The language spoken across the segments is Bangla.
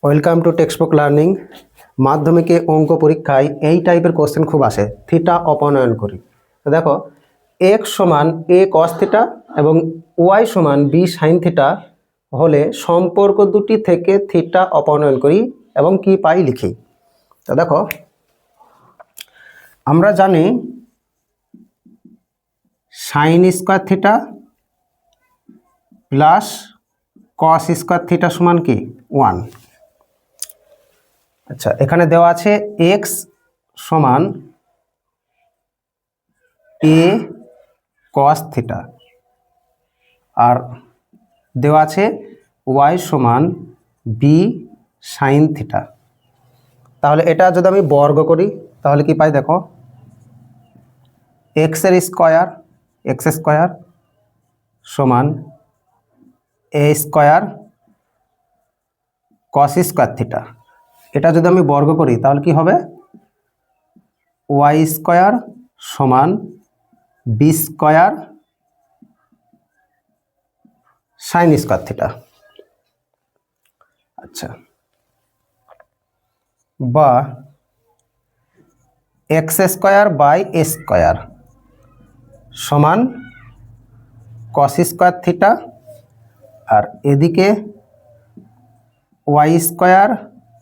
Welcome to textbook learning. মাধ্যমিকে অঙ্ক পরীক্ষায় এই টাইপের কোশ্চেন খুব আসে, থিটা অপনয়ন করি। তো দেখো, এক্স সমান এ কস থিটা এবং ওয়াই সমান বি সাইন থিটা হলে সম্পর্ক দুটি থেকে থিটা অপনয়ন করি এবং কি পাই লিখি। তো দেখো, আমরা জানি sine square theta plus cos square theta সমান কি 1। আচ্ছা, এখানে দেওয়া আছে এক্স সমান এ কস থিটা আর দেওয়া আছে ওয়াই সমান বি সাইন থিটা। তাহলে এটা যদি আমি বর্গ করি তাহলে কি পাই দেখো, এক্সের স্কোয়ার এক্স স্কোয়ার সমান a square cos square theta. এটা যদি আমি বর্গ করি তাহলে কি হবে, ওয়াই স্কোয়ার সমান b square sine square theta. আচ্ছা, বা x square by a square সমান কস স্কোয়ার থিটা আর এদিকে y square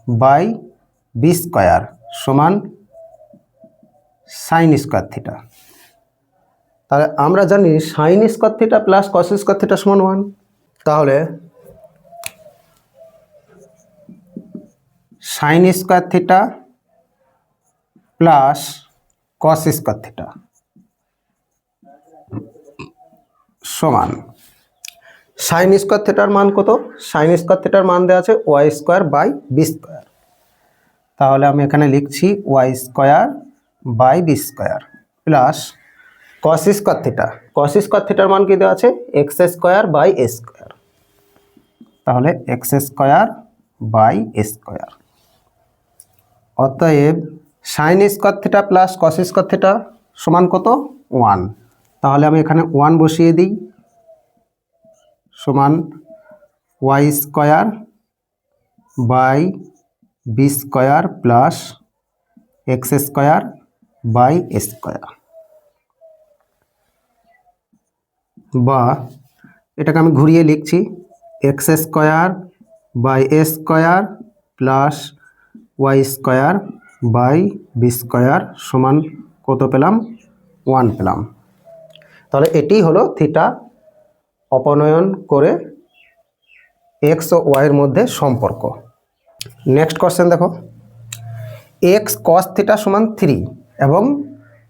by b square সমান সাইন স্কোয়ার থিটা। তাহলে আমরা জানি sine square theta plus cos square theta সমান 1। তাহলে sine square theta plus cos square theta সমান সাইন স্কোয়ার থিটার মান কত, সাইন স্কোয়ার থিটার মান দেওয়া আছে y square by b square. তাহলে আমি এখানে লিখছি y square by b square plus cos square theta, cos square থিটার মান কি দেওয়া আছে x square by a square. তাহলে x square by a square. অতএব sine square theta plus cos square theta সমান কত 1। তাহলে আমি এখানে 1 বসিয়ে দিই, সমান y square by b square plus x square by square, বা এটাকে আমি ঘুরিয়ে লিখছি x square by a square plus y square by b square সমান কত পেলাম 1 পেলাম। তাহলে এটি হলো থিটা অপনয়ন করে এক্স ও ওয়াইয়ের মধ্যে সম্পর্ক। নেক্সট কোশ্চেন দেখো, এক্স কস থিটা সমান 3 এবং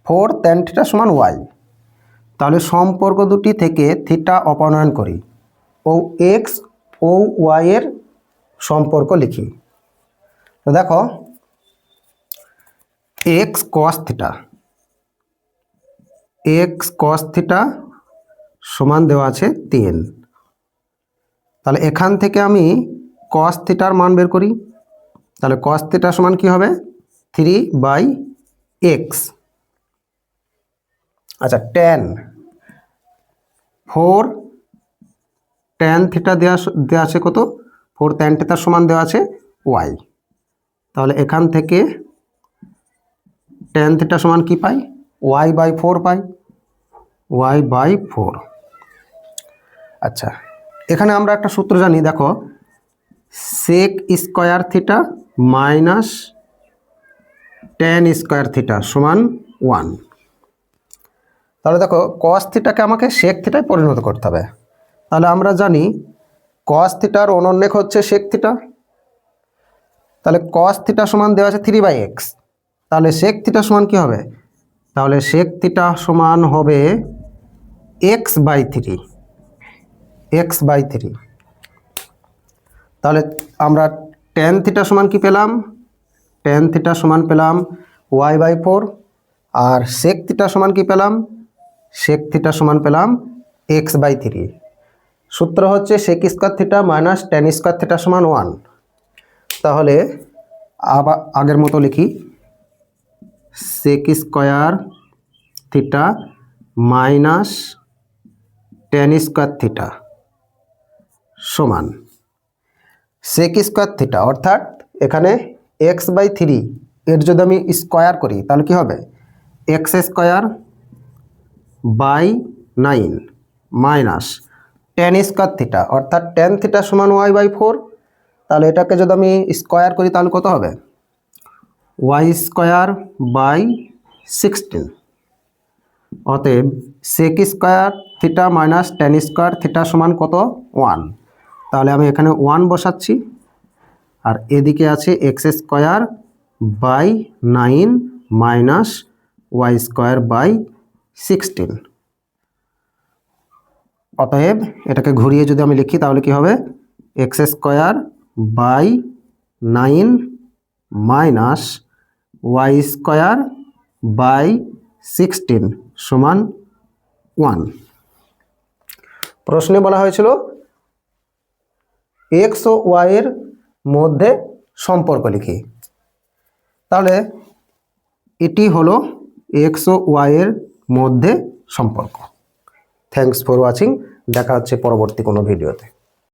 4 ট্যান থিটা সমান ওয়াই। তাহলে সম্পর্ক দুটি থেকে থিটা অপনয়ন করি ও এক্স ও ওয়াইয়ের সম্পর্ক লিখি। তো দেখো, এক্স কস থিটা সমান দেওয়া আছে 3। তাহলে এখান থেকে আমি কস থিটার মান বের করি। তাহলে কস থিটা সমান কি হবে 3/x। আচ্ছা, ফোর ট্যান থিটা দেওয়া আছে কত, 4 ট্যান থিটার সমান দেওয়া আছে ওয়াই। তাহলে এখান থেকে ট্যান থিটা সমান কি পাই, y/4 পাই, y/4। আচ্ছা, এখানে আমরা একটা সূত্র জানি, দেখো sec square theta minus tan square theta সমান 1। তাহলে দেখো, কস থিটাকে আমাকে সেক থিটায় পরিণত করতে হবে। তাহলে আমরা জানি কস থিটার অনন্যক হচ্ছে সেক থিটা। তাহলে কস থিটা সমান দেওয়া আছে 3/x। তাহলে সেক থিটা সমান কি হবে, তাহলে সেক থিটা সমান হবে x/3। তাহলে আমরা ট্যান থিটা সমান কি পেলাম, ট্যান থিটা সমান পেলাম y/4 আর সেক থিটা সমান কি পেলাম, সেক থিটা সমান পেলাম x/3। সূত্র হচ্ছে sec square theta minus tan square theta সমান 1। তাহলে আবার আগের মতো লিখি, sec square theta minus tan square theta সমান সেক স্কোয়ার থিটা, অর্থাৎ এখানে এক্স বাই থ্রি এর যদি আমি স্কোয়ার করি তাহলে কি হবে, x square by 9 minus tan square theta, অর্থাৎ টেন থিটা সমান ওয়াই বাই 4। তাহলে এটাকে যদি আমি স্কোয়ার করি তাহলে কত হবে, ওয়াই স্কোয়ার বাই 16। অতএব sec square theta minus tan square theta সমান কত, 1। তাহলে আমি এখানে 1 বসাচ্ছি, আর এদিকে আছে x square by 9 minus y square by 16। অতএব এটাকে ঘুরিয়ে যদি আমি লিখি তাহলে কি হবে, x square by 9 minus y square by 16 সমান 1। প্রশ্নে বলা হয়েছিল এক্স ও ওয়াই এর মধ্যে সম্পর্ক লিখি। তাহলে এটি হলো এক্স ও ওয়াই এর মধ্যে সম্পর্ক। Thanks for watching. দেখা হচ্ছে পরবর্তী কোনো ভিডিওতে।